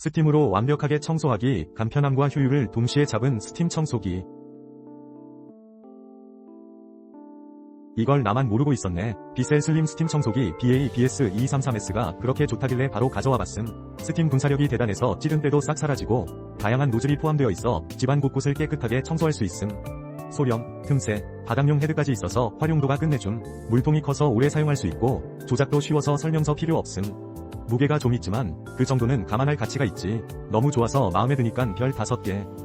스팀으로 완벽하게 청소하기, 간편함과 효율을 동시에 잡은 스팀 청소기. 이걸 나만 모르고 있었네. 비셀 슬림 스팀 청소기 BA-BS233S가 그렇게 좋다길래 바로 가져와 봤음. 스팀 분사력이 대단해서 찌든 때도 싹 사라지고 다양한 노즐이 포함되어 있어 집안 곳곳을 깨끗하게 청소할 수 있음. 소형, 틈새, 바닥용 헤드까지 있어서 활용도가 끝내줌. 물통이 커서 오래 사용할 수 있고 조작도 쉬워서 설명서 필요 없음. 무게가 좀 있지만 그 정도는 감안할 가치가 있지. 너무 좋아서 마음에 드니깐 별 5개.